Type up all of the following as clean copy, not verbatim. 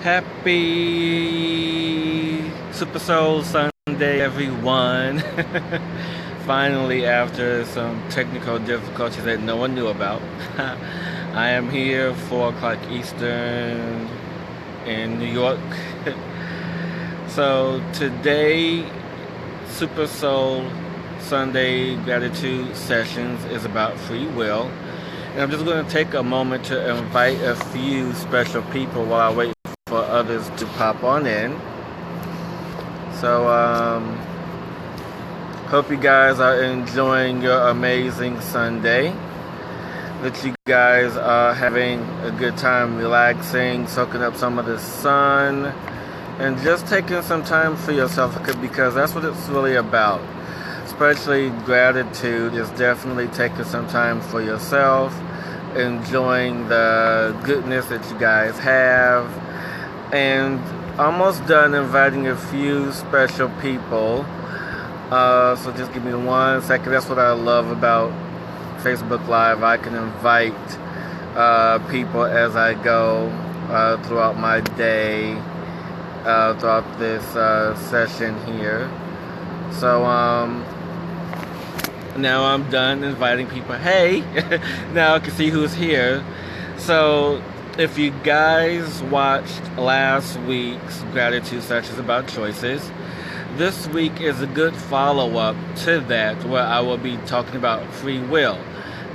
Happy Super Soul Sunday, everyone. Finally, after some technical difficulties that no one knew about, I am here 4 o'clock Eastern in New York. So today, Super Soul Sunday Gratitude Sessions is about free will. And I'm just going to take a moment to invite a few special people while I wait for others to pop on in. So, hope you guys are enjoying your amazing Sunday. That you guys are having a good time relaxing, soaking up some of the sun, and just taking some time for yourself, because that's what it's really about. Especially gratitude is definitely taking some time for yourself, enjoying the goodness that you guys have, and almost done inviting a few special people. So just give me 1 second. That's what I love about Facebook Live. I can invite people as I go throughout my day, throughout this session here. So now I'm done inviting people. Hey, now I can see who's here. So if you guys watched last week's gratitude sessions about choices, this week is a good follow-up to that, where I will be talking about free will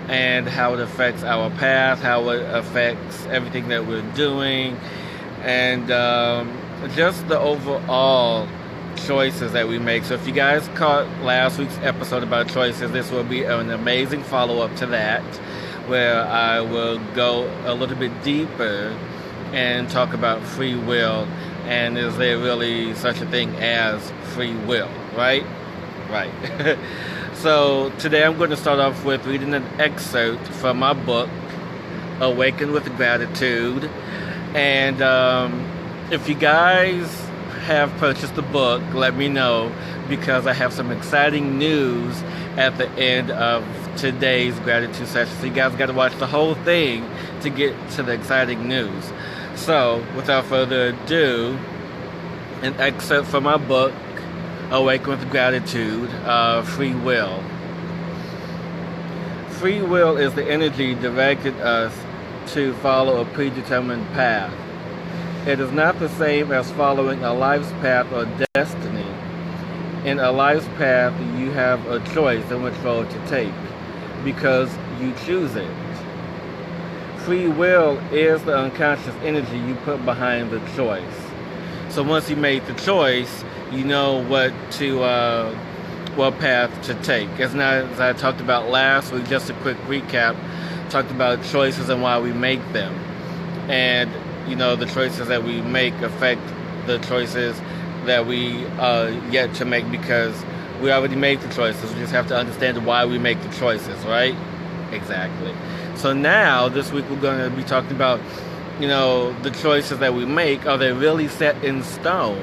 and how it affects our path, how it affects everything that we're doing, and just the overall choices that we make. So if you guys caught last week's episode about choices, this will be an amazing follow-up to that, where I will go a little bit deeper and talk about free will, and is there really such a thing as free will, right? Right. So today I'm going to start off with reading an excerpt from my book, Awaken with Gratitude. And if you guys have purchased the book, let me know, because I have some exciting news at the end of today's gratitude session. So you guys got to watch the whole thing to get to the exciting news. So without further ado, an excerpt from my book, Awaken with Gratitude, Free Will. Free will is the energy directed us to follow a predetermined path. It is not the same as following a life's path or destiny. In a life's path, you have a choice in which road to take, because you choose it. Free will is the unconscious energy you put behind the choice. So once you made the choice, you know what path to take. As I talked about last week, just a quick recap, talked about choices and why we make them. And the choices that we make affect the choices that we yet to make, because we already made the choices. We just have to understand why we make the choices, right? Exactly. So now, this week, we're going to be talking about, the choices that we make. Are they really set in stone?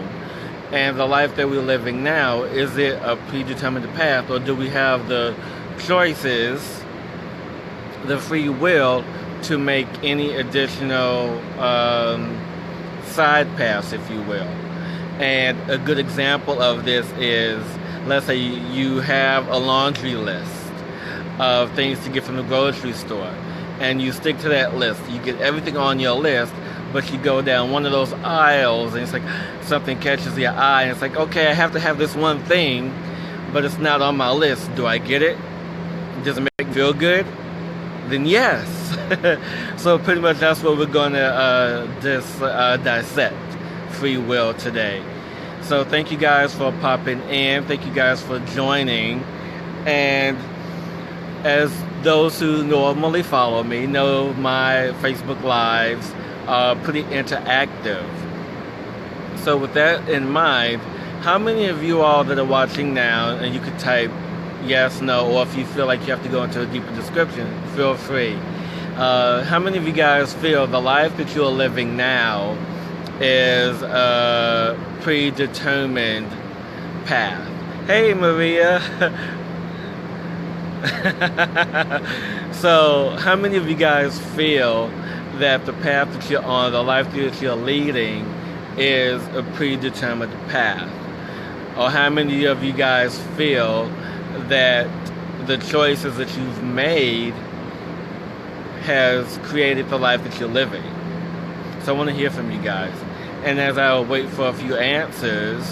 And the life that we're living now, is it a predetermined path, or do we have the choices, the free will, to make any additional side paths, if you will? And a good example of this is, let's say you have a laundry list of things to get from the grocery store, and you stick to that list. You get everything on your list, but you go down one of those aisles, and it's like something catches your eye, and it's like, okay, I have to have this one thing, but it's not on my list. Do I get it? Does it make me feel good? Then yes. So pretty much that's what we're going to dissect free will today. So thank you guys for popping in. Thank you guys for joining. And as those who normally follow me know, my Facebook Lives are pretty interactive. So with that in mind, how many of you all that are watching now, and you could type yes, no, or if you feel like you have to go into a deeper description, feel free. How many of you guys feel the life that you're living now is a predetermined path? Hey, Maria. So how many of you guys feel that the path that you're on, the life that you're leading, is a predetermined path? Or how many of you guys feel that the choices that you've made has created the life that you're living? So I want to hear from you guys. And as I wait for a few answers,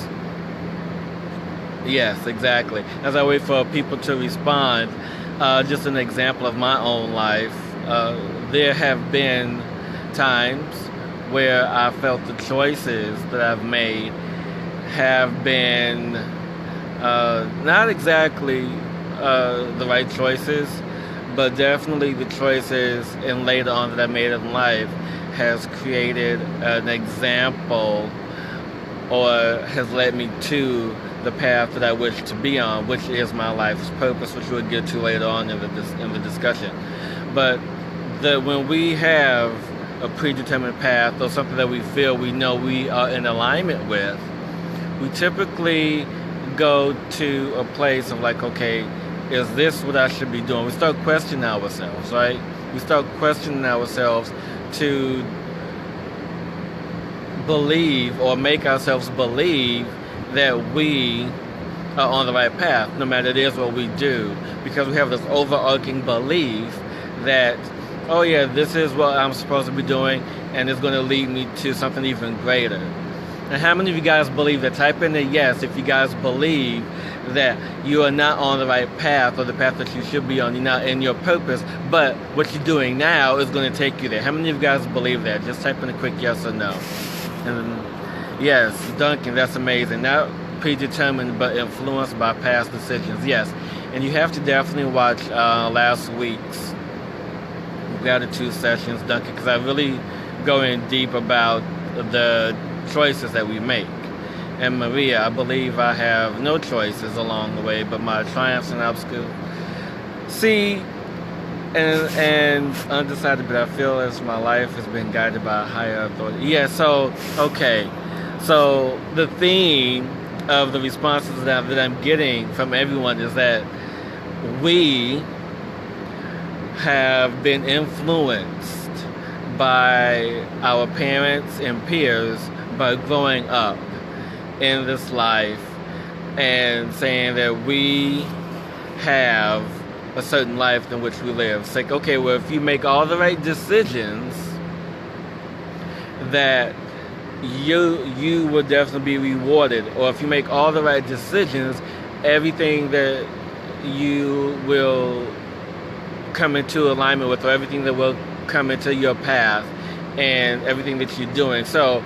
yes, exactly. As I wait for people to respond, just an example of my own life, there have been times where I felt the choices that I've made have been not exactly the right choices, but definitely the choices and later on that I made in life has created an example or has led me to the path that I wish to be on, which is my life's purpose, which we'll get to later on in the discussion. But when we have a predetermined path or something that we feel we know we are in alignment with, we typically go to a place of like, okay, is this what I should be doing? We start questioning ourselves, right? We start questioning ourselves to believe or make ourselves believe that we are on the right path, no matter it is what we do, because we have this overarching belief that, oh yeah, this is what I'm supposed to be doing, and it's going to lead me to something even greater. And how many of you guys believe that? Type in a yes if you guys believe that you are not on the right path or the path that you should be on. You're not in your purpose, but what you're doing now is going to take you there. How many of you guys believe that? Just type in a quick yes or no. And yes, Duncan, that's amazing. Not predetermined, but influenced by past decisions. Yes, and you have to definitely watch last week's gratitude sessions, Duncan, because I really go in deep about the choices that we make. And Maria, I believe I have no choices along the way, but my triumphs and obstacles. See, and undecided, but I feel as my life has been guided by a higher authority. Yeah, so, okay. So the theme of the responses that I'm getting from everyone is that we have been influenced by our parents and peers by growing up in this life and saying that we have a certain life in which we live. It's like, okay, well, if you make all the right decisions, that you will definitely be rewarded. Or if you make all the right decisions, everything that you will come into alignment with, or everything that will come into your path and everything that you're doing. So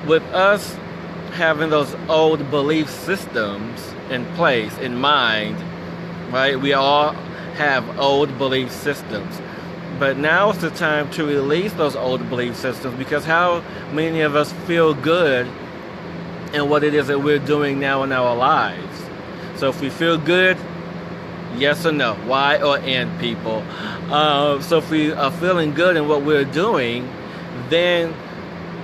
with us having those old belief systems in place, in mind, right? We all have old belief systems. But now is the time to release those old belief systems, because how many of us feel good in what it is that we're doing now in our lives? So if we feel good, yes or no? Y or N, people? So if we are feeling good in what we're doing, then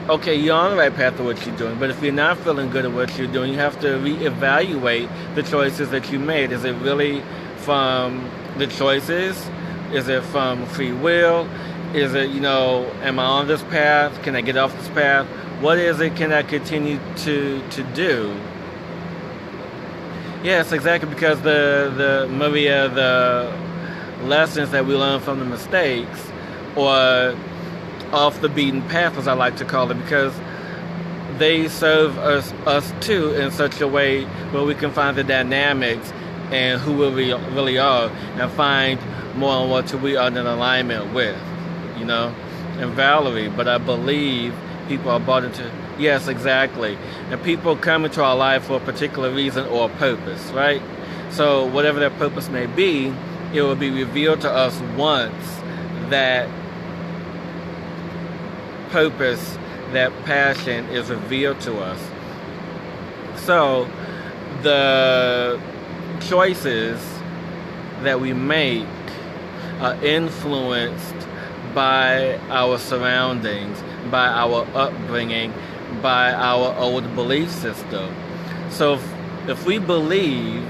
okay, you're on the right path of what you're doing. But if you're not feeling good at what you're doing, you have to reevaluate the choices that you made. Is it really from the choices? Is it from free will? Is it, am I on this path? Can I get off this path? What is it can I continue to do? Yes, exactly, because the lessons that we learn from the mistakes, or off the beaten path, as I like to call it, because they serve us too in such a way where we can find the dynamics and who we really are, and find more on what we are in alignment with, and Valerie. But I believe people are bought into, yes, exactly, and people come into our life for a particular reason or purpose, right? So whatever that purpose may be, it will be revealed to us once that purpose, that passion is revealed to us. So the choices that we make are influenced by our surroundings, by our upbringing, by our old belief system. So if we believe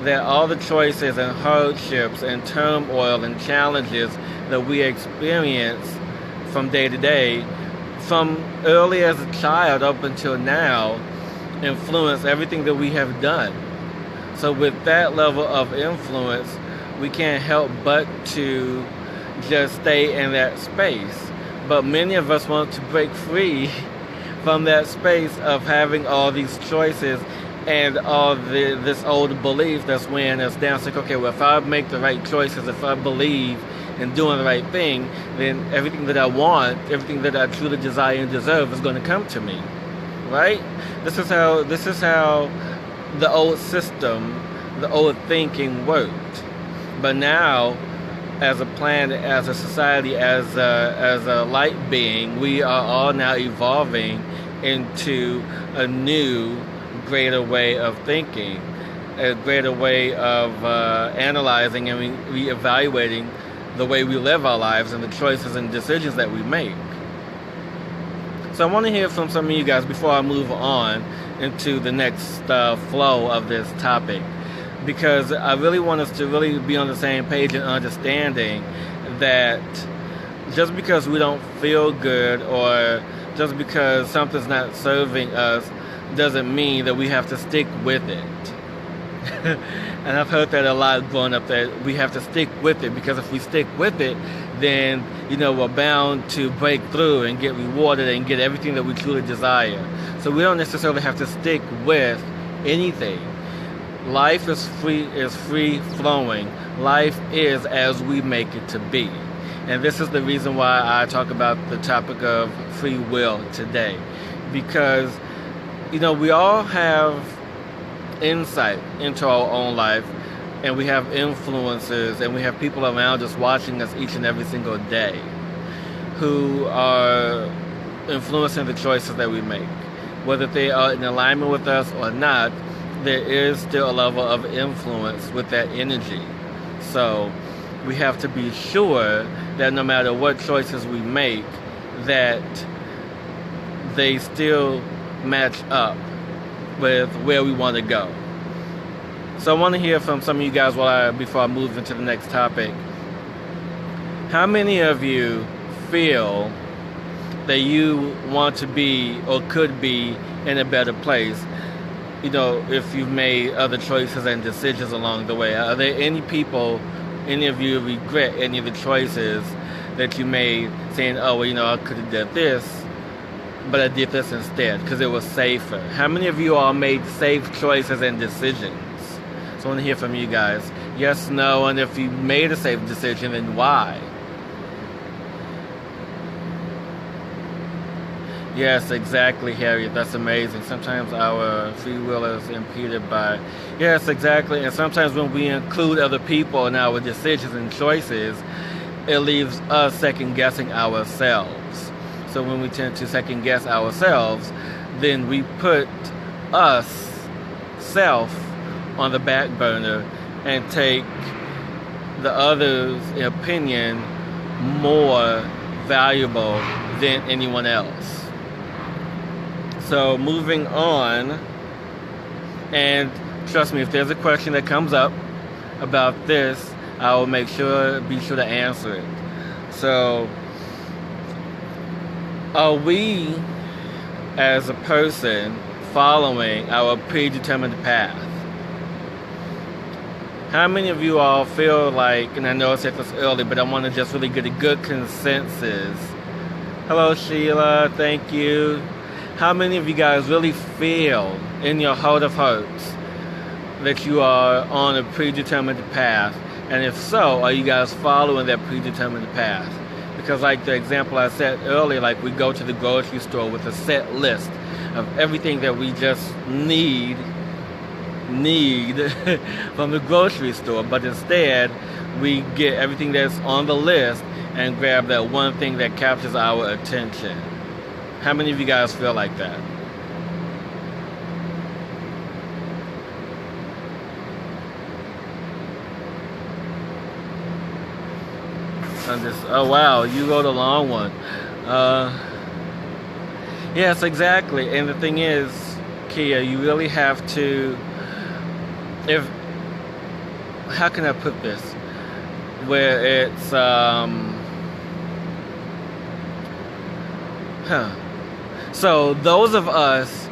that all the choices and hardships and turmoil and challenges that we experience from day to day, from early as a child up until now, influence everything that we have done. So with that level of influence, we can't help but to just stay in that space. But many of us want to break free from that space of having all these choices and all this old belief that's weighing us down. It's like, okay, well, if I make the right choices, if I believe in doing the right thing, then everything that I want, everything that I truly desire and deserve is going to come to me, right? This is how the old system, the old thinking worked. But now, as a planet, as a society, as a light being, we are all now evolving into a new, greater way of thinking, a greater way of analyzing and reevaluating the way we live our lives and the choices and decisions that we make. So I want to hear from some of you guys before I move on into the next flow of this topic, because I really want us to really be on the same page and understanding that just because we don't feel good or just because something's not serving us doesn't mean that we have to stick with it. And I've heard that a lot growing up, that we have to stick with it, because if we stick with it, then, we're bound to break through and get rewarded and get everything that we truly desire. So we don't necessarily have to stick with anything. Life is free flowing. Life is as we make it to be. And this is the reason why I talk about the topic of free will today. Because, we all have insight into our own life, and we have influences, and we have people around us watching us each and every single day who are influencing the choices that we make. Whether they are in alignment with us or not, there is still a level of influence with that energy. So we have to be sure that no matter what choices we make, that they still match up with where we want to go. So I want to hear from some of you guys before I move into the next topic. How many of you feel that you want to be or could be in a better place, if you've made other choices and decisions along the way? Are there any of you regret any of the choices that you made, saying, oh, well, I could have done this, but I did this instead because it was safer? How many of you all made safe choices and decisions? So I want to hear from you guys. Yes, no, and if you made a safe decision, then why? Yes, exactly, Harriet. That's amazing. Sometimes our free will is impeded by... Yes, exactly. And sometimes when we include other people in our decisions and choices, it leaves us second-guessing ourselves. So when we tend to second-guess ourselves, then we put us, self, on the back burner and take the other's opinion more valuable than anyone else. So moving on, and trust me, if there's a question that comes up about this, I will be sure to answer it. So, are we, as a person, following our predetermined path? How many of you all feel like, and I know I said this early, but I want to just really get a good consensus. Hello, Sheila. Thank you. How many of you guys really feel in your heart of hearts that you are on a predetermined path? And if so, are you guys following that predetermined path? Because like the example I said earlier, like we go to the grocery store with a set list of everything that we just need from the grocery store, but instead we get everything that's on the list and grab that one thing that captures our attention. How many of you guys feel like that? Oh wow, you wrote a long one. Yes, exactly. And the thing is, Kia, you really have to, how can I put this? Where it's, Huh. So those of us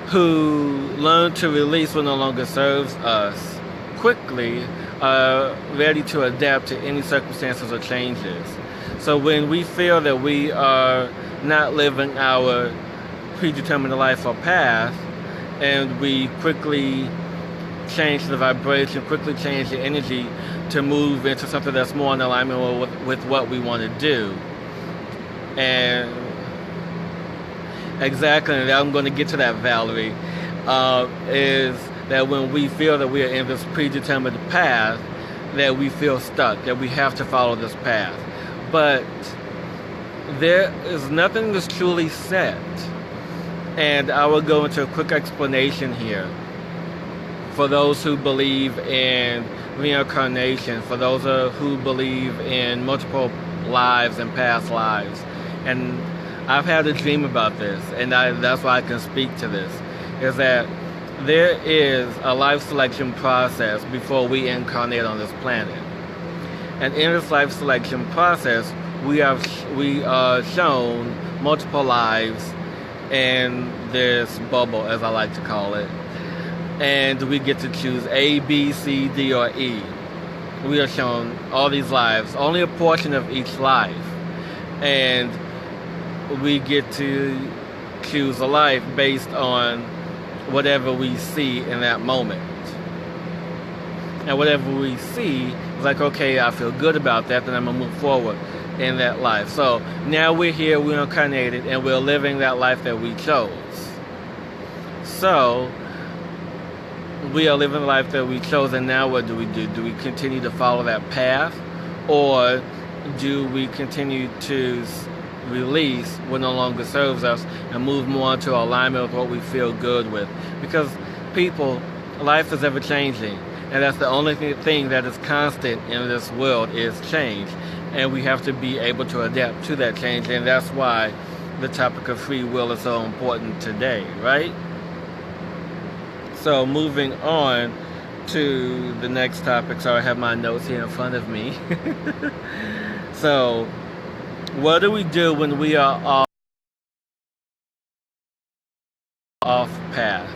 who learn to release what no longer serves us quickly are ready to adapt to any circumstances or changes. So when we feel that we are not living our predetermined life or path, and we quickly change the vibration, quickly change the energy to move into something that's more in alignment with what we want to do. And exactly, and I'm going to get to that, Valerie, is that when we feel that we are in this predetermined path, that we feel stuck, that we have to follow this path. But there is nothing that's truly set. And I will go into a quick explanation here. For those who believe in reincarnation, for those who believe in multiple lives and past lives. And I've had a dream about this, and that's why I can speak to this, is that there is a life selection process before we incarnate on this planet. And in this life selection process, we are shown multiple lives in this bubble, as I like to call it. And we get to choose A, B, C, D, or E. We are shown all these lives, only a portion of each life. And we get to choose a life based on whatever we see in that moment. And whatever we see is like, okay, I feel good about that, then I'm going to move forward in that life. So now we're here, we're incarnated, and we're living that life that we chose. So we are living the life that we chose, and now what do we do? Do we continue to follow that path, or do we continue to release what no longer serves us and move more into alignment with what we feel good with? Because people, life is ever changing, and that's the only thing that is constant in this world is change, and we have to be able to adapt to that change. And that's why the topic of free will is so important today, right? So moving on to the next topic. So I have my notes here in front of me. So what do we do when we are off path?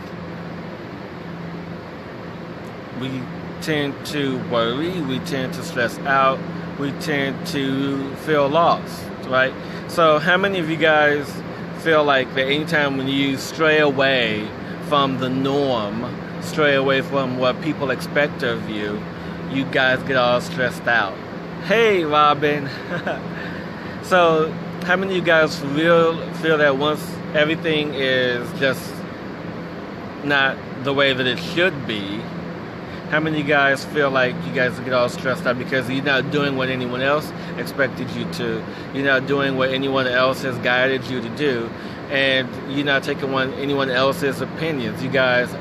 We tend to worry, we tend to stress out, we tend to feel lost, right? So how many of you guys feel like that anytime when you stray away from the norm, stray away from what people expect of you, you guys get all stressed out? Hey, Robin. So how many of you guys feel that once everything is just not the way that it should be, how many of you guys feel like you guys get all stressed out because you're not doing what anyone else expected you to, you're not doing what anyone else has guided you to do, and you're not taking anyone else's opinions? You guys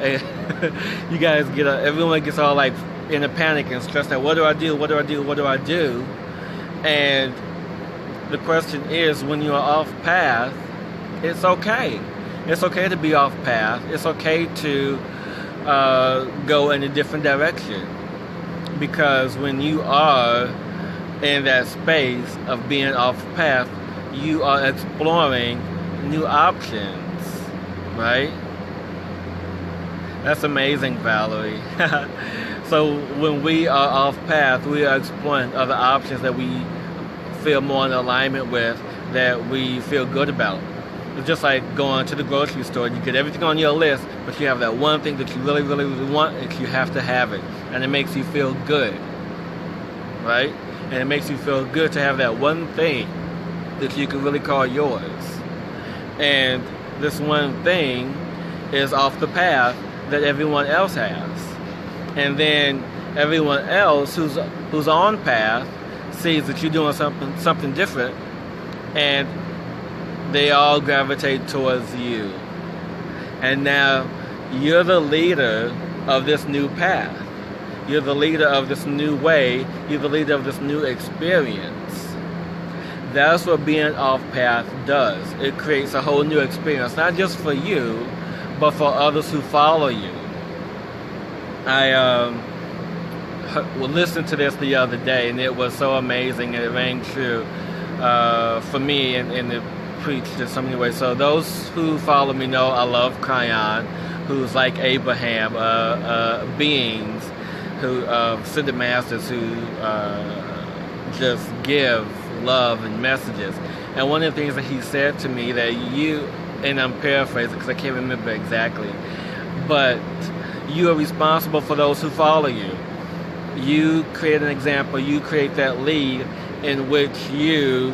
everyone gets all like in a panic and stressed out. What do I do? What do I do? What do I do? And the question is, when you are off path, it's okay. It's okay to be off path. It's okay to go in a different direction, because when you are in that space of being off path, you are exploring new options, right? That's amazing, Valerie. So when we are off path, we are exploring other options that we feel more in alignment with, that we feel good about. It's just like going to the grocery store. You get everything on your list, but you have that one thing that you really, really, really want, and you have to have it. And it makes you feel good, right? And it makes you feel good to have that one thing that you can really call yours. And this one thing is off the path that everyone else has. And then everyone else who's on path sees that you're doing something different, and they all gravitate towards you. And now you're the leader of this new path. You're the leader of this new way. You're the leader of this new experience. That's what being off path does. It creates a whole new experience, not just for you, but for others who follow you. I listened to this the other day, and it was so amazing, and it rang true for me, and preached in so many ways. So those who follow me know I love Kion, who's like Abraham, beings who ascended masters who just give love and messages. And one of the things that he said to me that you, and I'm paraphrasing because I can't remember exactly, but you are responsible for those who follow you. You create an example, you create that lead in which you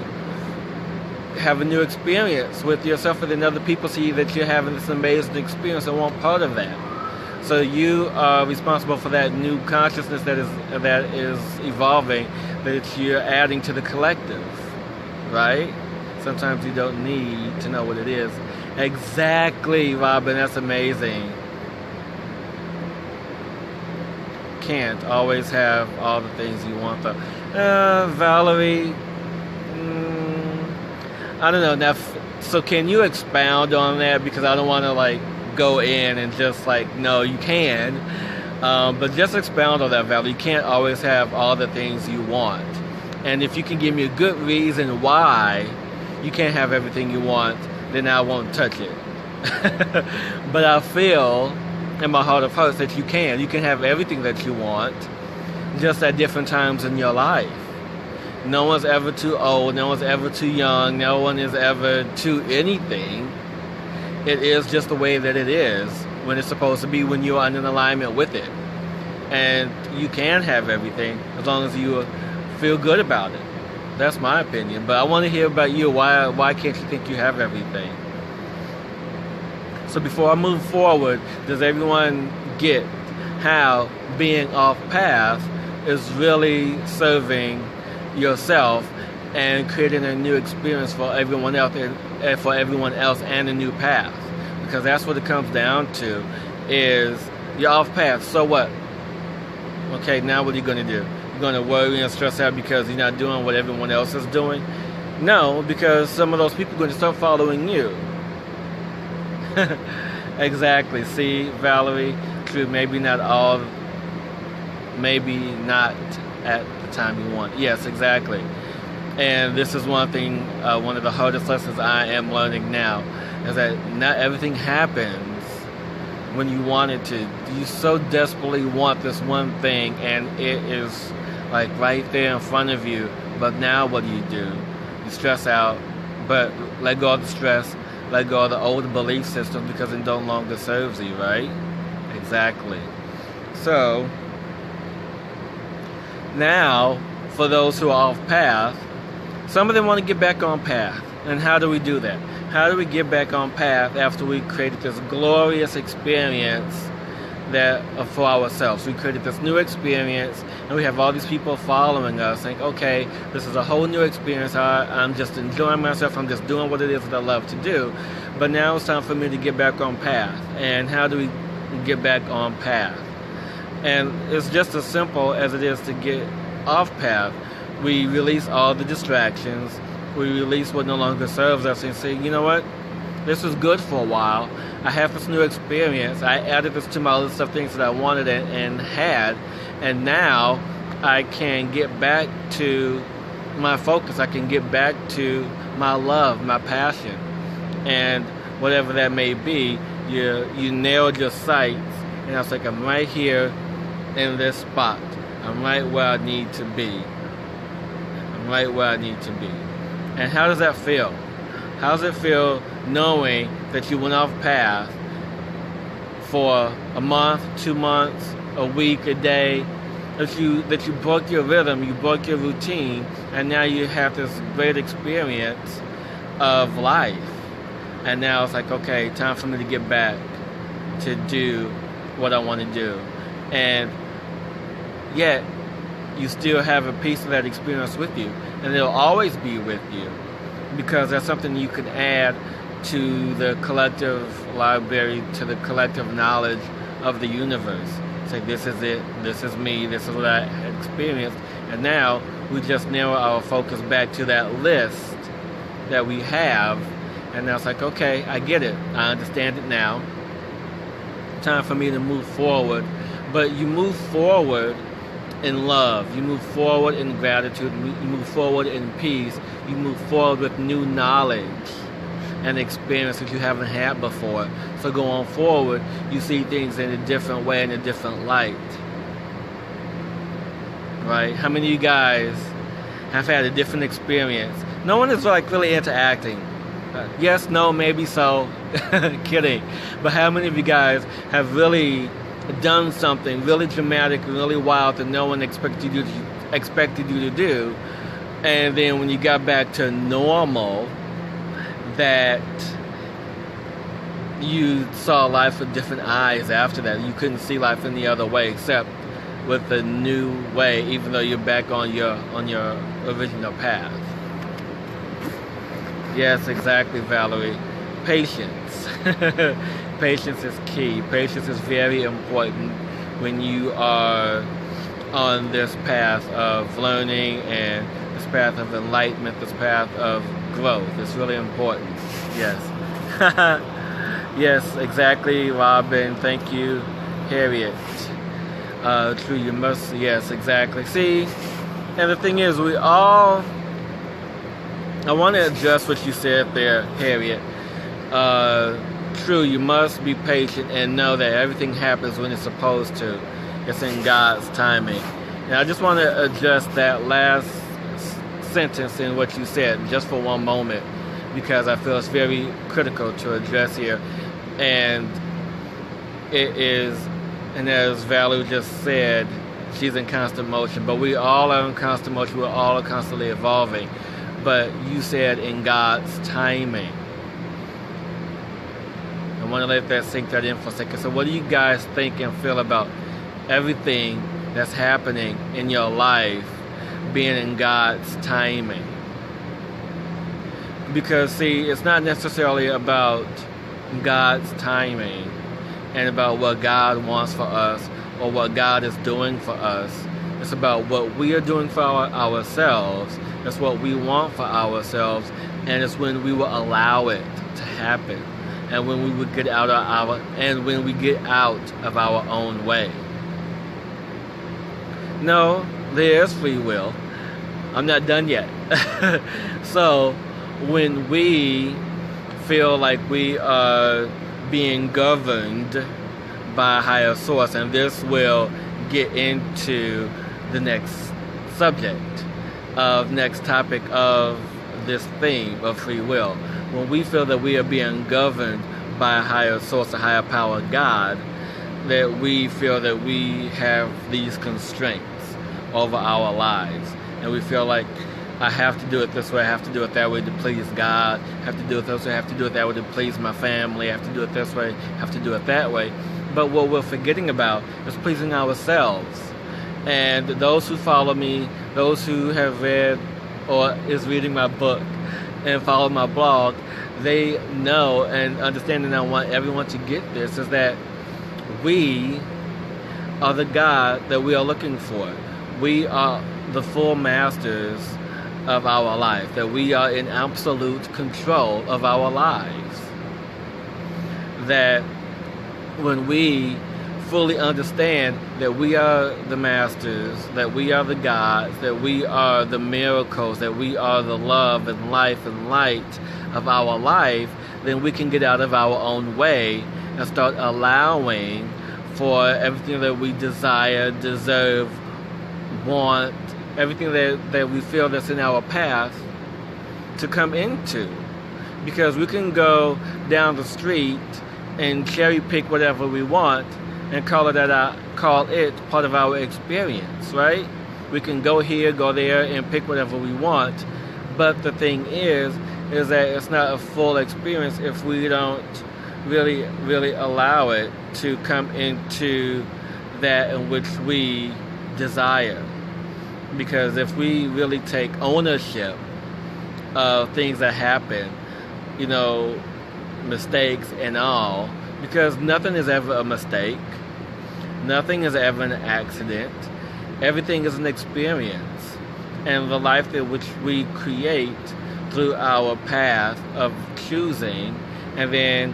have a new experience with yourself, and then other people see that you're having this amazing experience and want part of that. So you are responsible for that new consciousness that is evolving, that you're adding to the collective, right? Sometimes you don't need to know what it is. Exactly, Robin, that's amazing. Can't always have all the things you want, though. Valerie, I don't know. Now, so can you expound on that? Because I don't want to go in and just no, you can. But just expound on that, Valerie. You can't always have all the things you want. And if you can give me a good reason why you can't have everything you want, then I won't touch it. But I feel in my heart of hearts that you can. You can have everything that you want, just at different times in your life. No one's ever too old. No one's ever too young. No one is ever too anything. It is just the way that it is when it's supposed to be, when you are in alignment with it. And you can have everything as long as you feel good about it. That's my opinion. But I want to hear about you. Why can't you think you have everything? So before I move forward, does everyone get how being off path is really serving yourself and creating a new experience for everyone else and a new path? Because that's what it comes down to, is you're off path. So what? Okay, now what are you going to do? You're going to worry and stress out because you're not doing what everyone else is doing? No, because some of those people are going to start following you. Exactly. See, Valerie, true, maybe not all, maybe not at the time you want. Yes, exactly. And this is one thing, one of the hardest lessons I am learning now, is that not everything happens when you want it to. You so desperately want this one thing, and it is right there in front of you. But now what do? You stress out, but let go of the stress, let go of the old belief system because it no longer serves you, right? Exactly. So, now, for those who are off path, some of them want to get back on path. And how do we do that? How do we get back on path after we created this glorious experience for ourselves? We created this new experience, and we have all these people following us, saying, okay, this is a whole new experience. I'm just enjoying myself. I'm just doing what it is that I love to do. But now it's time for me to get back on path. And how do we get back on path? And it's just as simple as it is to get off path. We release all the distractions. We release what no longer serves us and say, you know what? This was good for a while. I have this new experience. I added this to my list of things that I wanted and had. And now I can get back to my focus. I can get back to my love, my passion. And whatever that may be, you nailed your sights. And I was like, I'm right here in this spot. I'm right where I need to be. I'm right where I need to be. And how does that feel? How does it feel knowing that you went off path for a month, 2 months, a week, a day, that you broke your rhythm, you broke your routine, and now you have this great experience of life. And now it's like, okay, time for me to get back to do what I want to do. And yet, you still have a piece of that experience with you. And it'll always be with you. Because that's something you can add to the collective library, to the collective knowledge of the universe. Say, this is it, this is me, this is what I experienced. And now, we just narrow our focus back to that list that we have. And now it's like, okay, I get it. I understand it now. Time for me to move forward. But you move forward in love. You move forward in gratitude. You move forward in peace. You move forward with new knowledge. an experience that you haven't had before. So going forward, you see things in a different way, in a different light. Right? How many of you guys have had a different experience? No one is like really interacting. Yes, no, maybe so. Kidding. But how many of you guys have really done something really dramatic and really wild that no one expected you to do, and then when you got back to normal, that you saw life with different eyes after that. You couldn't see life any other way except with a new way, even though you're back on your original path. Yes, exactly, Valerie. Patience. Patience is key. Patience is very important when you are on this path of learning and this path of enlightenment, this path of growth. It's really important. Yes. Yes, exactly, Robin. Thank you, Harriet. True, you must. Yes, exactly. See, and the thing is, I want to address what you said there, Harriet. True, you must be patient and know that everything happens when it's supposed to. It's in God's timing. And I just want to address that last sentence in what you said just for one moment, because I feel it's very critical to address here. And it is, and as Valerie just said, she's in constant motion. But we all are in constant motion. We're all constantly evolving. But you said in God's timing. I want to let that sink that in for a second. So what do you guys think and feel about everything that's happening in your life being in God's timing? Because, see, it's not necessarily about God's timing and about what God wants for us or what God is doing for us. It's about what we are doing for ourselves. It's what we want for ourselves, and it's when we will allow it to happen, and when we would get out of our own way. No, there is free will. I'm not done yet. So when we feel like we are being governed by a higher source, and this will get into the next subject of next topic of this theme of free will. When we feel that we are being governed by a higher source, a higher power, God, that we feel that we have these constraints over our lives, and we feel like I have to do it this way, I have to do it that way to please God, I have to do it this way, I have to do it that way to please my family, I have to do it this way, I have to do it that way. But what we're forgetting about is pleasing ourselves. And those who follow me, those who have read or is reading my book and follow my blog, they know and understand, and I want everyone to get this, is that we are the God that we are looking for. We are the full masters of our life, that we are in absolute control of our lives. That when we fully understand that we are the masters, that we are the gods, that we are the miracles, that we are the love and life and light of our life, then we can get out of our own way and start allowing for everything that we desire, deserve, want, everything that we feel that's in our path to come into. Because we can go down the street and cherry pick whatever we want and call it part of our experience, right? We can go here, go there, and pick whatever we want. But the thing is that it's not a full experience if we don't really allow it to come into that in which we desire. Because if we really take ownership of things that happen, mistakes and all, because nothing is ever a mistake. Nothing is ever an accident. Everything is an experience. And the life that which we create through our path of choosing, and then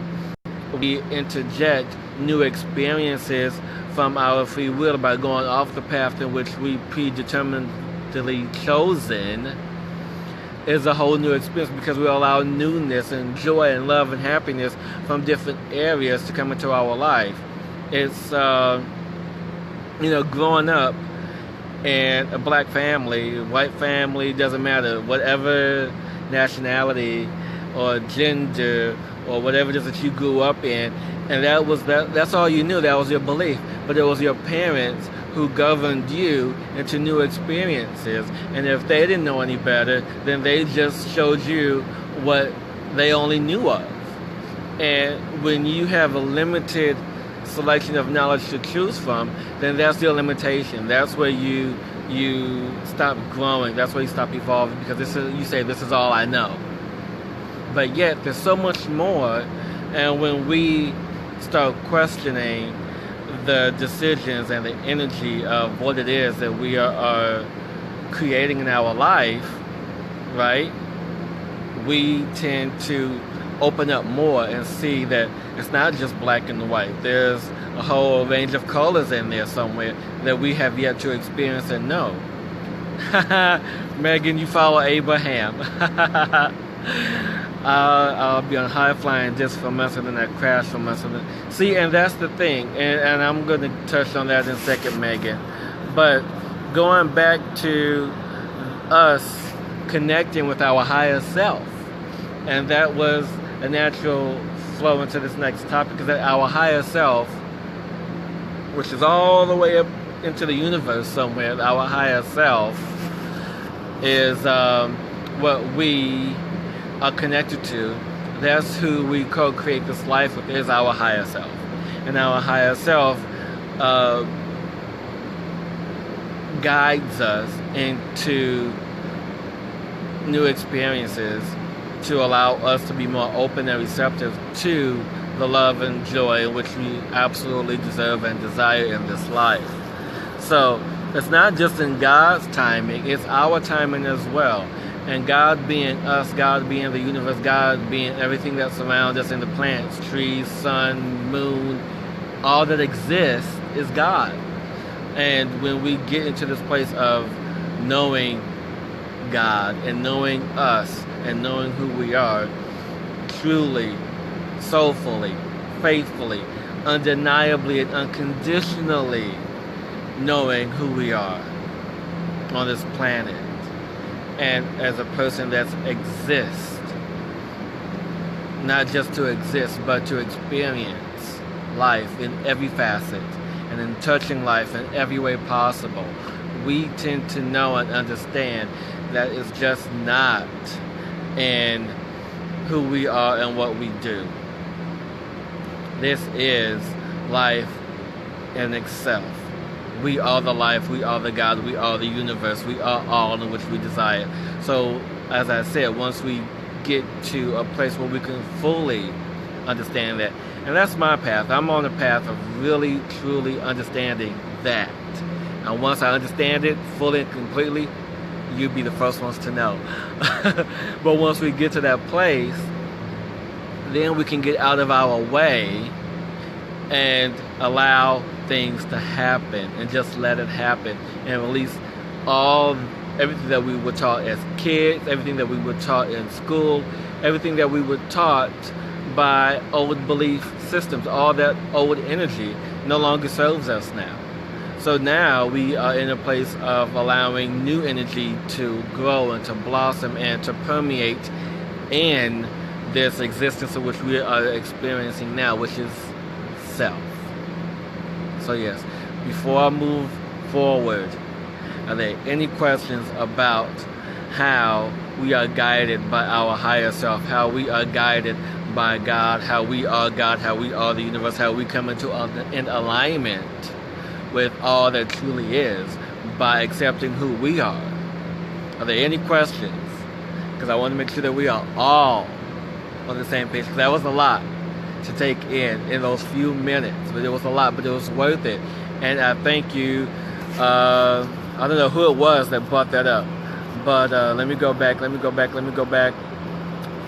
we interject new experiences from our free will by going off the path in which we predeterminedly chosen, is a whole new experience because we allow newness and joy and love and happiness from different areas to come into our life. It's growing up in a black family, white family, doesn't matter, whatever nationality or gender or whatever it is that you grew up in, and that's all you knew, that was your belief. But it was your parents who governed you into new experiences, and if they didn't know any better, then they just showed you what they only knew of. And when you have a limited selection of knowledge to choose from, then that's your limitation. That's where you stop growing. That's where you stop evolving, because you say, this is all I know. But yet there's so much more, and when we start questioning the decisions and the energy of what it is that we are creating in our life, right, we tend to open up more and see that it's not just black and white. There's a whole range of colors in there somewhere that we have yet to experience and know. Megan, you follow Abraham. I'll be on high flying just for months, and then I crash for months. See, and that's the thing, and I'm going to touch on that in a second, Megan. But going back to us connecting with our higher self, and that was a natural flow into this next topic, because our higher self, which is all the way up into the universe somewhere, our higher self is what we are connected to. That's who we co-create this life with, is our higher self. And our higher self guides us into new experiences to allow us to be more open and receptive to the love and joy which we absolutely deserve and desire in this life. So it's not just in God's timing, it's our timing as well. And God being us, God being the universe, God being everything that surrounds us in the plants, trees, sun, moon, all that exists is God. And when we get into this place of knowing God and knowing us and knowing who we are, truly, soulfully, faithfully, undeniably, and unconditionally knowing who we are on this planet, and as a person that exists, not just to exist, but to experience life in every facet and in touching life in every way possible, we tend to know and understand that it's just not in who we are and what we do. This is life in itself. We are the life, we are the God, we are the universe, we are all in which we desire. So, as I said, once we get to a place where we can fully understand that, and that's my path. I'm on the path of really, truly understanding that. And once I understand it fully and completely, you'll be the first ones to know. But once we get to that place, then we can get out of our way and allow things to happen and just let it happen and release everything that we were taught as kids, everything that we were taught in school, everything that we were taught by old belief systems. All that old energy no longer serves us now. So now we are in a place of allowing new energy to grow and to blossom and to permeate in this existence of which we are experiencing now, which is self. So yes, before I move forward, are there any questions about how we are guided by our higher self, how we are guided by God, how we are the universe, how we come into in alignment with all that truly is by accepting who we are? Are there any questions? Because I want to make sure that we are all on the same page, because that was a lot to take in those few minutes, but it was a lot, but it was worth it. And I thank you. I don't know who it was that brought that up, but let me go back.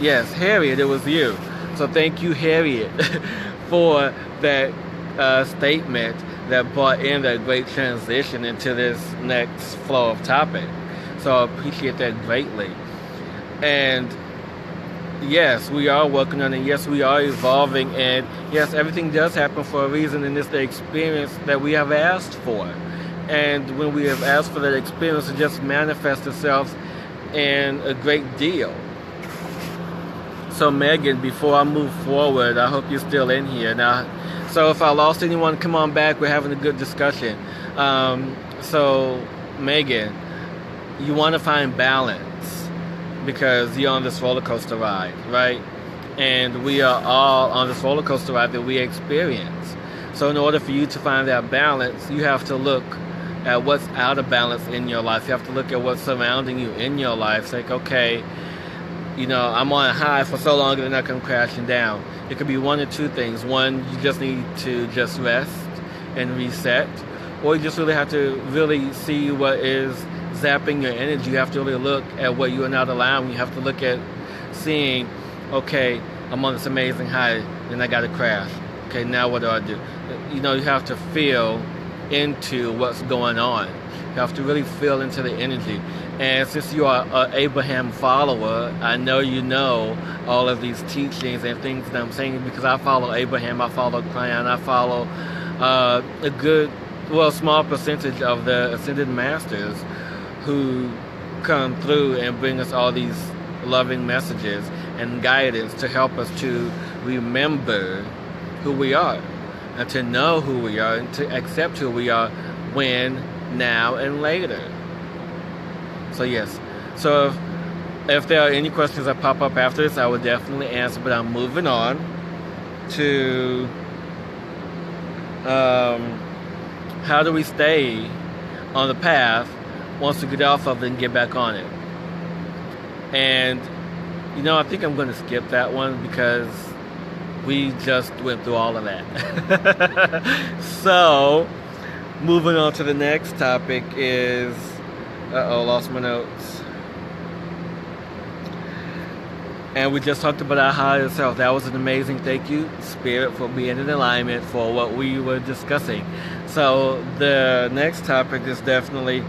Yes, Harriet, it was you. So thank you, Harriet, for that statement that brought in that great transition into this next flow of topic. So I appreciate that greatly. And yes, we are working on it. Yes, we are evolving. And yes, everything does happen for a reason, and it's the experience that we have asked for. And when we have asked for that experience, it just manifests itself in a great deal. So Megan, before I move forward, I hope you're still in here. Now, so if I lost anyone, come on back. We're having a good discussion. So Megan, you want to find balance because you're on this roller coaster ride, right? And we are all on this roller coaster ride that we experience. So in order for you to find that balance, you have to look at what's out of balance in your life. You have to look at what's surrounding you in your life. It's like, okay, I'm on a high for so long and then I come crashing down. It could be one or two things. One, you just need to just rest and reset. Or you just really have to really see what is zapping your energy. You have to really look at what you are not allowing. You have to look at seeing, okay, I'm on this amazing high, then I got to crash. Okay, now what do I do? You have to feel into what's going on. You have to really feel into the energy. And since you are an Abraham follower, I know you know all of these teachings and things that I'm saying because I follow Abraham, I follow Christ, I follow small percentage of the Ascended Masters who come through and bring us all these loving messages and guidance to help us to remember who we are and to know who we are and to accept who we are when, now, and later. So yes. So if there are any questions that pop up after this, I will definitely answer, but I'm moving on to how do we stay on the path once we get off of it and get back on it. And I think I'm going to skip that one because we just went through all of that. So moving on to the next topic is lost my notes. And we just talked about our higher self. That was an amazing thank you, Spirit, for being in alignment for what we were discussing. So the next topic is definitely,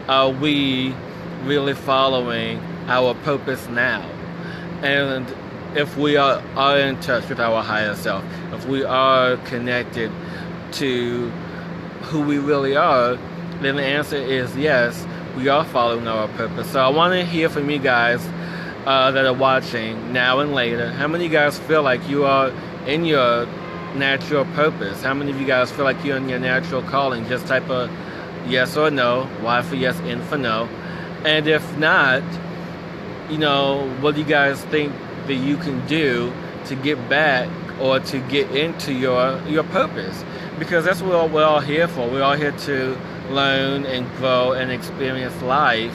are we really following our purpose now? And if we are in touch with our higher self, if we are connected to who we really are, then the answer is yes, we are following our purpose. So I want to hear from you guys that are watching now and later. How many of you guys feel like you are in your natural purpose? How many of you guys feel like you're in your natural calling? Just type a yes or no. Y for yes, N for no. And if not, what do you guys think that you can do to get back or to get into your purpose? Because that's what we're all here for. We're all here to learn and grow and experience life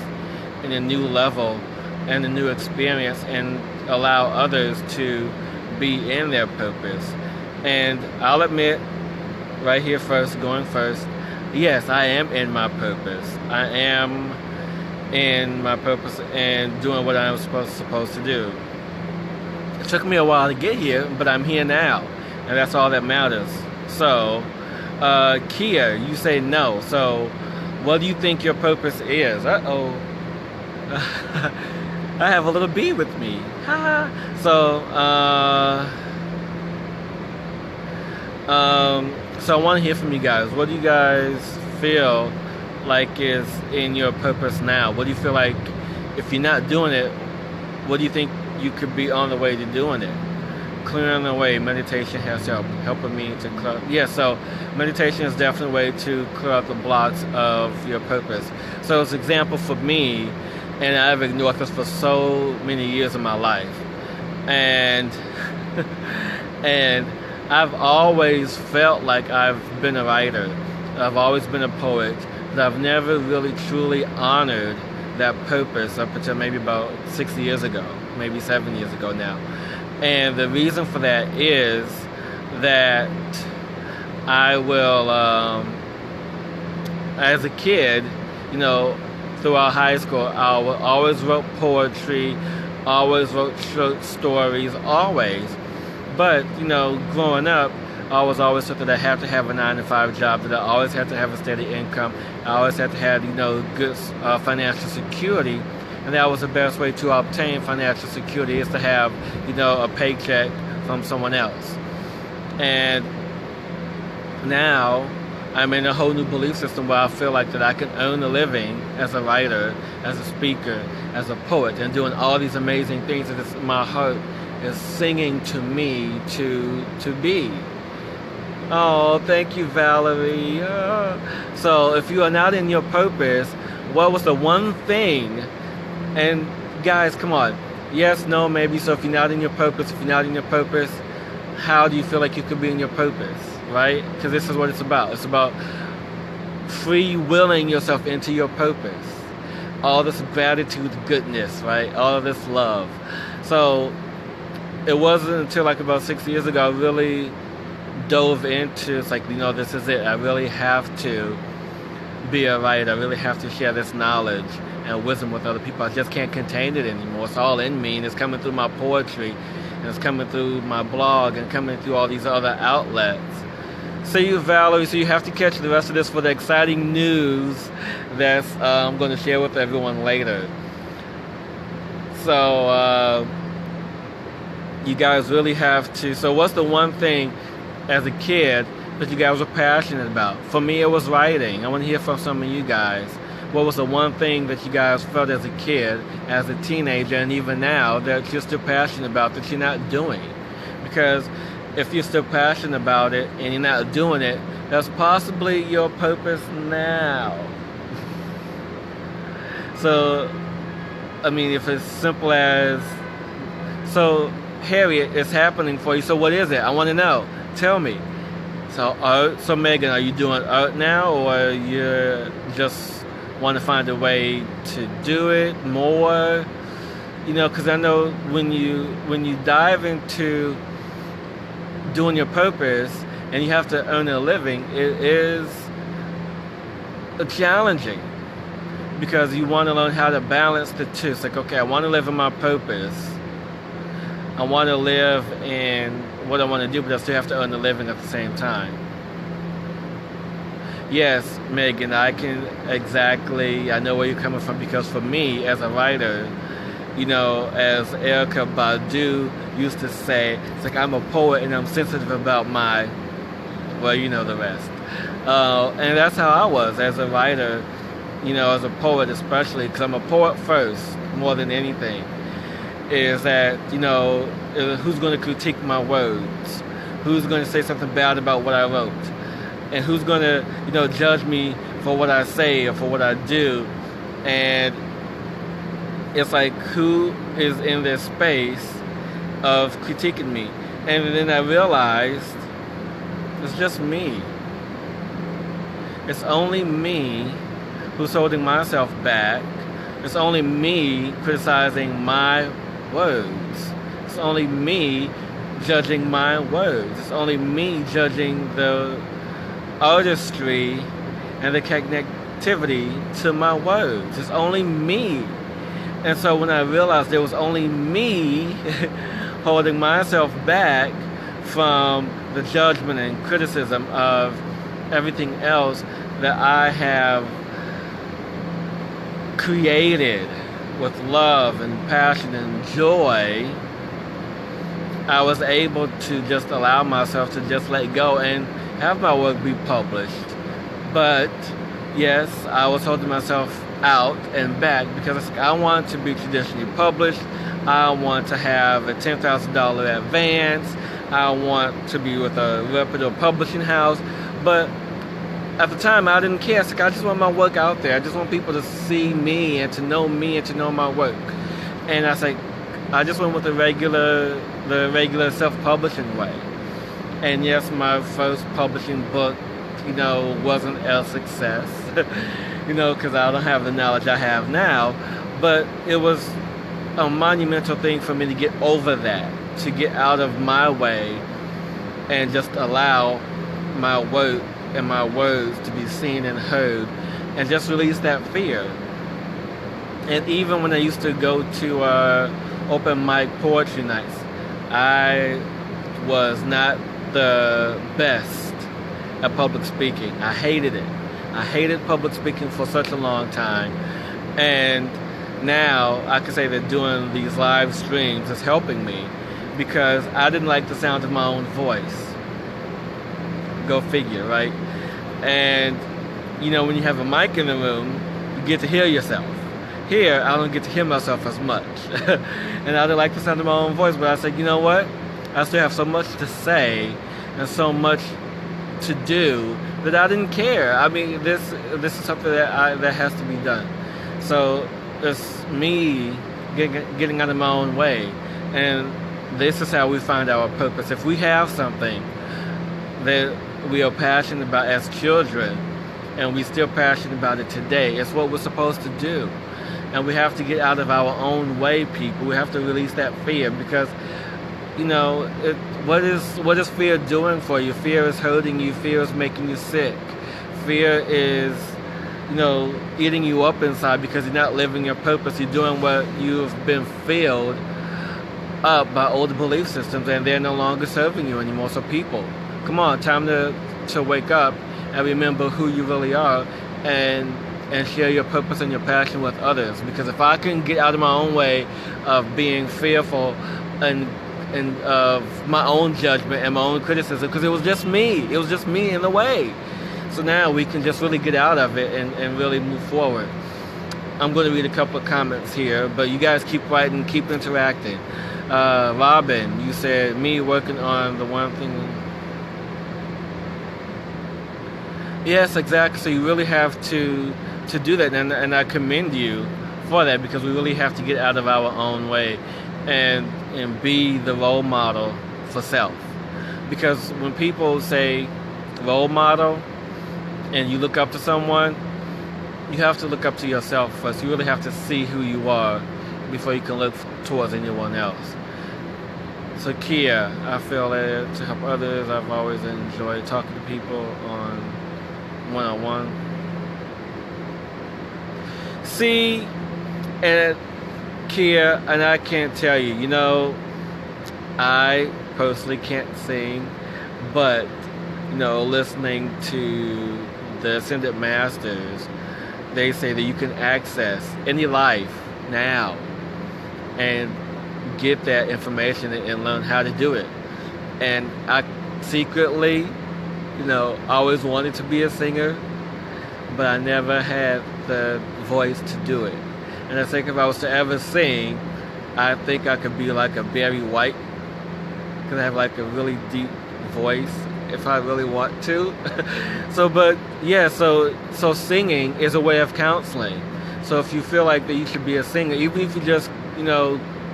in a new level and a new experience and allow others to be in their purpose. And I'll admit right here going first, yes, I am in my purpose. I am in my purpose and doing what I'm supposed to do. It took me a while to get here, but I'm here now, and that's all that matters. So, Kia, you say no. So, what do you think your purpose is? I have a little bee with me. So I want to hear from you guys. What do you guys feel like is in your purpose now? What do you feel like, if you're not doing it, what do you think you could be on the way to doing it? Clearing the way, meditation has helping me to clear. Yeah, so meditation is definitely a way to clear out the blocks of your purpose. So as an example for me, and I've ignored this for so many years of my life, and and I've always felt like I've been a writer. I've always been a poet, but I've never really truly honored that purpose up until maybe about 6 years ago, maybe 7 years ago now. And the reason for that is that I will, as a kid, throughout high school, I always wrote poetry, always wrote short stories, always. But, growing up, I was always something that I had to have a 9-to-5 job, that I always had to have a steady income. I always had to have, good financial security and that was the best way to obtain financial security, is to have, a paycheck from someone else. And now I'm in a whole new belief system where I feel like that I can earn a living as a writer, as a speaker, as a poet, and doing all these amazing things that my heart is singing to me to be. Oh, thank you, Valerie. So if you are not in your purpose, what was the one thing? And guys, come on. Yes, no, maybe. So if you're not in your purpose, how do you feel like you could be in your purpose, right? Because this is what it's about. It's about free willing yourself into your purpose. All this gratitude, goodness, right? All of this love. So it wasn't until like about 6 years ago I really dove into, it's like, this is it. I really have to be a writer. I really have to share this knowledge and wisdom with other people. I just can't contain it anymore. It's all in me, and it's coming through my poetry, and it's coming through my blog, and coming through all these other outlets. See you, Valerie. So you have to catch the rest of this for the exciting news that's I'm going to share with everyone later. So you guys really have to. So what's the one thing as a kid that you guys were passionate about? For me, it was writing. I want to hear from some of you guys. What was the one thing that you guys felt as a kid, as a teenager, and even now that you're still passionate about that you're not doing? Because if you're still passionate about it and you're not doing it, that's possibly your purpose now. So, I mean, if it's simple as, so Harriet, it's happening for you. So what is it? I want to know. Tell me. So art. So Megan, are you doing art now, or you just want to find a way to do it more? Because I know when you dive into doing your purpose and you have to earn a living, it is challenging because you want to learn how to balance the two. It's like, okay, I want to live in my purpose. I want to live in what I want to do, but I still have to earn a living at the same time. Yes, Megan, I know where you're coming from, because for me, as a writer, as Erykah Badu used to say, it's like I'm a poet and I'm sensitive about the rest. And that's how I was as a writer, as a poet especially, because I'm a poet first, more than anything. Is that, who's going to critique my words? Who's going to say something bad about what I wrote? And who's going to, judge me for what I say or for what I do? And it's like, who is in this space of critiquing me? And then I realized it's just me. It's only me who's holding myself back. It's only me criticizing my words. It's only me judging my words. It's only me judging the artistry and the connectivity to my words. It's only me. And so when I realized there was only me holding myself back from the judgment and criticism of everything else that I have created with love and passion and joy, I was able to just allow myself to just let go and have my work be published. But yes, I was holding myself out and back because I want to be traditionally published. I want to have a $10,000 advance. I want to be with a reputable publishing house. But at the time, I didn't care. It's like, I just want my work out there. I just want people to see me and to know my work. And I was like, I just went with the regular self-publishing way. And yes, my first publishing book, wasn't a success, because I don't have the knowledge I have now. But it was a monumental thing for me to get over that, to get out of my way and just allow my work and my words to be seen and heard, and just release that fear. And even when I used to go to open mic poetry nights, I was not the best at public speaking. I hated it. I hated public speaking for such a long time. And now I can say that doing these live streams is helping me because I didn't like the sound of my own voice. Go figure, right? And when you have a mic in the room, you get to hear yourself. Here, I don't get to hear myself as much. And I didn't like the sound of my own voice, but I said, you know what? I still have so much to say and so much to do that I didn't care. I mean, this is something that has to be done. So it's me getting out of my own way. And this is how we find our purpose. If we have something that we are passionate about as children, and we're still passionate about it today, it's what we're supposed to do. And we have to get out of our own way, people. We have to release that fear because, what is fear doing for you? Fear is hurting you. Fear is making you sick. Fear is, eating you up inside because you're not living your purpose. You're doing what you've been filled up by older belief systems, and they're no longer serving you anymore. So people, come on, time to wake up and remember who you really are and share your purpose and your passion with others. Because if I can get out of my own way of being fearful and of my own judgment and my own criticism, because it was just me in the way. So now we can just really get out of it and really move forward. I'm going to read a couple of comments here, but you guys keep writing, keep interacting. Robin, you said, me working on the one thing. Yes, exactly. So you really have to do that, and I commend you for that, because we really have to get out of our own way and be the role model for self. Because when people say role model and you look up to someone, you have to look up to yourself first. You really have to see who you are before you can look towards anyone else. So Kia, I feel that to help others, I've always enjoyed talking to people on one-on-one. See, and Kia, and I can't tell you, I personally can't sing, but, listening to the Ascended Masters, they say that you can access any life now and get that information and learn how to do it. And I secretly, always wanted to be a singer, but I never had the voice to do it. And I think if I was to ever sing, I think I could be like a Barry White, because I have like a really deep voice if I really want to. So singing is a way of counseling. So if you feel like that you should be a singer, even if you just,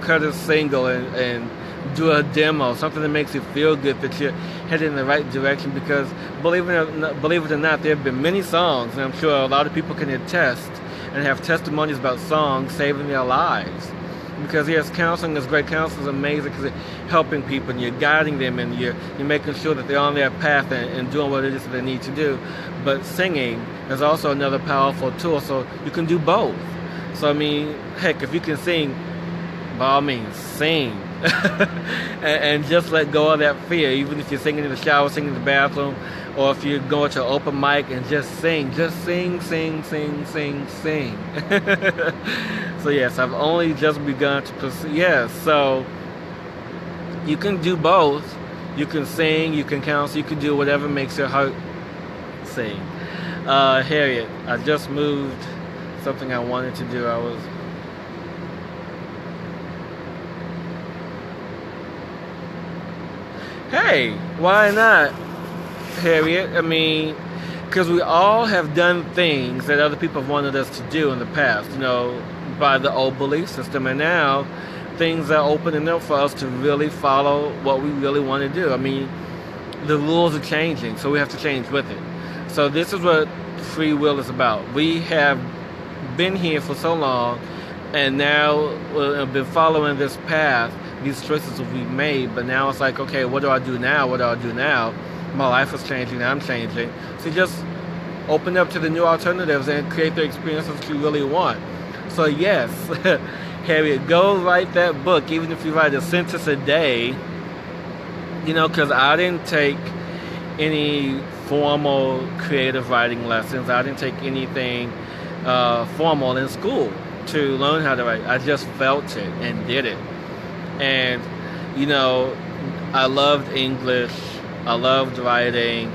cut a single and do a demo, something that makes you feel good, that you're headed in the right direction, because believe it or not, there have been many songs, and I'm sure a lot of people can attest and have testimonies about songs saving their lives. Because yes, counseling is great. Counseling is amazing because it's helping people and you're guiding them and you're making sure that they're on their path and doing what it is that they need to do. But singing is also another powerful tool, so you can do both. So I mean, heck, if you can sing, by all means, sing. and just let go of that fear, even if you're singing in the shower, singing in the bathroom, or if you're going to an open mic and just sing, sing. So yes, I've only just begun to pursue. Yes, so you can do both. You can sing, you can counsel, you can do whatever makes your heart sing. Harriet, I just moved something I wanted to do. Hey, why not, Harriet? I mean, because we all have done things that other people have wanted us to do in the past, by the old belief system. And now things are opening up for us to really follow what we really want to do. I mean, the rules are changing, so we have to change with it. So this is what free will is about. We have been here for so long, and now we've been following this path, these choices that we've made, but now it's like, okay, what do I do now? My life is changing, I'm changing. So you just open up to the new alternatives and create the experiences that you really want. So yes, Harriet, go write that book, even if you write a sentence a day, because I didn't take any formal creative writing lessons. I didn't take anything formal in school. to learn how to write. I just felt it and did it. And, you know, I loved English. I loved writing.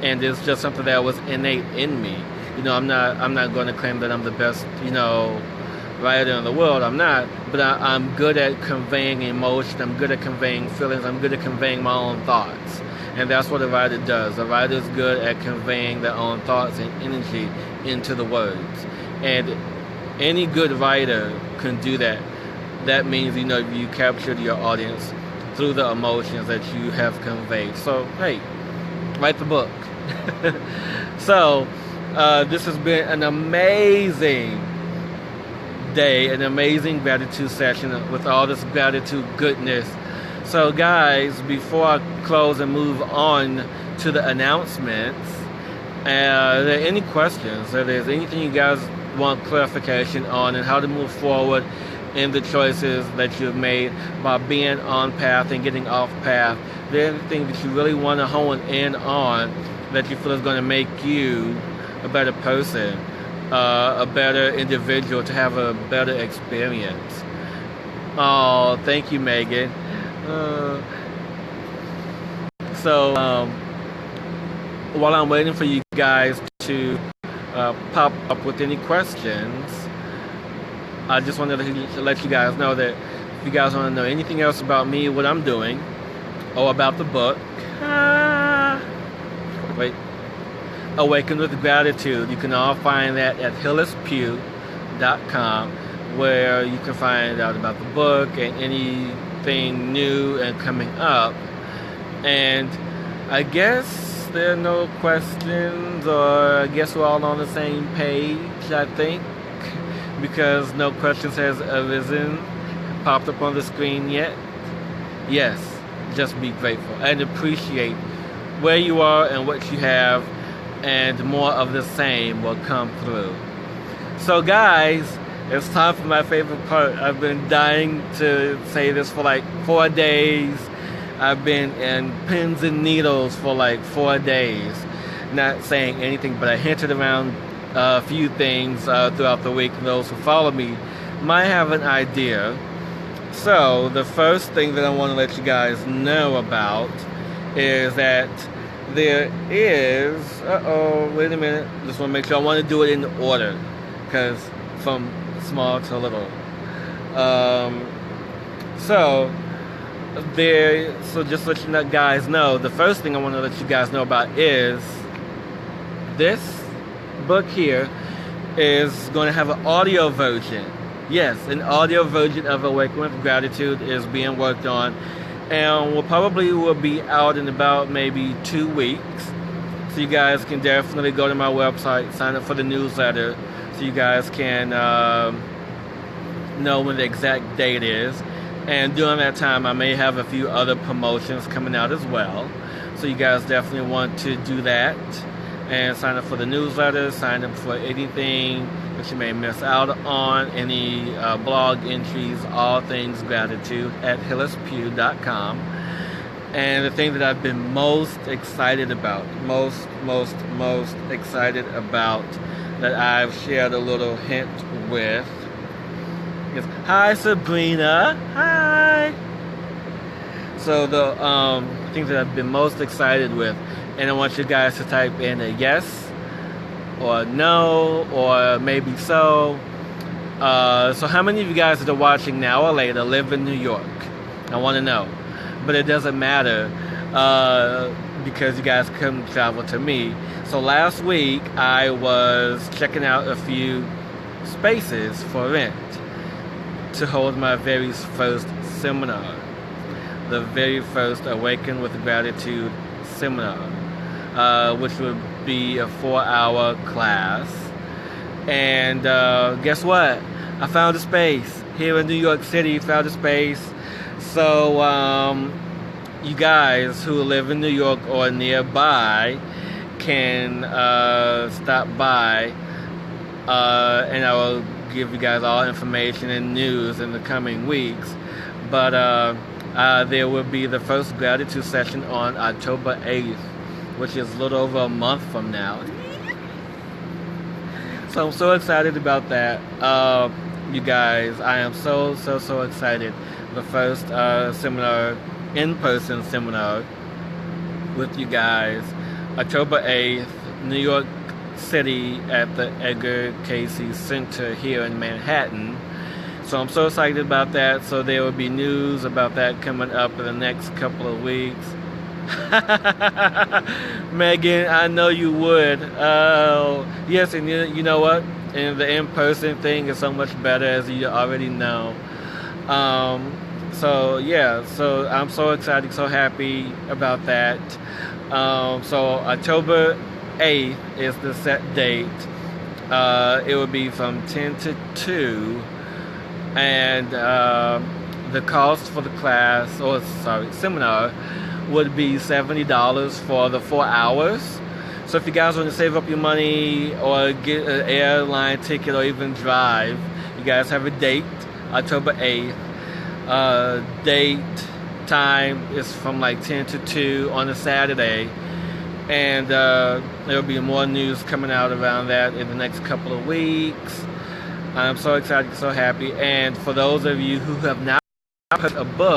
And it's just something that was innate in me. You know, I'm not going to claim that I'm the best, you know, writer in the world. I'm not. But I'm good at conveying emotion. I'm good at conveying feelings. I'm good at conveying my own thoughts. And that's what a writer does. A writer is good at conveying their own thoughts and energy into the words. And any good writer can do that. That means, you know, you captured your audience through the emotions that you have conveyed. So, hey, write the book. So, this has been an amazing day, an amazing gratitude session with all this gratitude goodness. So guys, before I close and move on to the announcements, are there any questions? If there's anything you guys want clarification on and how to move forward in the choices that you've made by being on path and getting off path, is there anything that you really want to hone in on that you feel is going to make you a better person, a better individual, to have a better experience? Oh, thank you, Megan. So while I'm waiting for you guys to pop up with any questions, I just wanted to let you guys know that if you guys want to know anything else about me, what I'm doing, or about the book, Awaken with Gratitude, you can all find that at hillispew.com, where you can find out about the book and anything new and coming up. And I guess there are no questions, or I guess we're all on the same page, I think, because no questions has arisen, popped up on the screen yet. Yes, just be grateful and appreciate where you are and what you have, and more of the same will come through. So guys, it's time for my favorite part. I've been dying to say this for like 4 days. I've been in pins and needles for like 4 days, not saying anything, but I hinted around a few things throughout the week. Those who follow me might have an idea. So the first thing that I want to let you guys know about is that there is, wait a minute, just want to make sure, I want to do it in order, because from small to little. So just let you guys know, the first thing I want to let you guys know about is this book here is going to have an audio version. Yes, an audio version of Awaken with Gratitude is being worked on, and will be out in about maybe 2 weeks. So you guys can definitely go to my website, sign up for the newsletter, so you guys can know when the exact date is. And during that time, I may have a few other promotions coming out as well. So you guys definitely want to do that and sign up for the newsletter, sign up for anything that you may miss out on, any blog entries, all things gratitude at hillispew.com. And the thing that I've been most excited about, most excited about, that I've shared a little hint with is, hi Sabrina, hi. So the things that I've been most excited with, and I want you guys to type in a yes or no or maybe so. So how many of you guys that are watching now or later live in New York? I want to know. But it doesn't matter because you guys couldn't travel to me. So last week I was checking out a few spaces for rent to hold my very first seminar, the very first Awaken with Gratitude seminar, which would be a 4-hour class. And guess what? I found a space here in New York City. Found a space. So you guys who live in New York or nearby can stop by, and I will give you guys all information and news in the coming weeks. But there will be the first gratitude session on October 8th, which is a little over a month from now. So I'm so excited about that. you guys. I am so excited. The first seminar, in-person seminar with you guys, October 8th, New York City at the Edgar Cayce Center here in Manhattan. So I'm so excited about that. So there will be news about that coming up in the next couple of weeks. Megan, I know you would. Yes, and you know what? And the in-person thing is so much better, as you already know. So yeah, so I'm so excited, so happy about that. So October 8th is the set date. It will be from 10 to 2. And the cost for the class, or sorry, seminar, would be $70 for the 4 hours. So if you guys want to save up your money or get an airline ticket or even drive, you guys have a date, October 8th. Date, time is from like 10 to 2 on a Saturday. And there'll be more news coming out around that in the next couple of weeks. I'm so excited, so happy. And for those of you who have not purchased a book,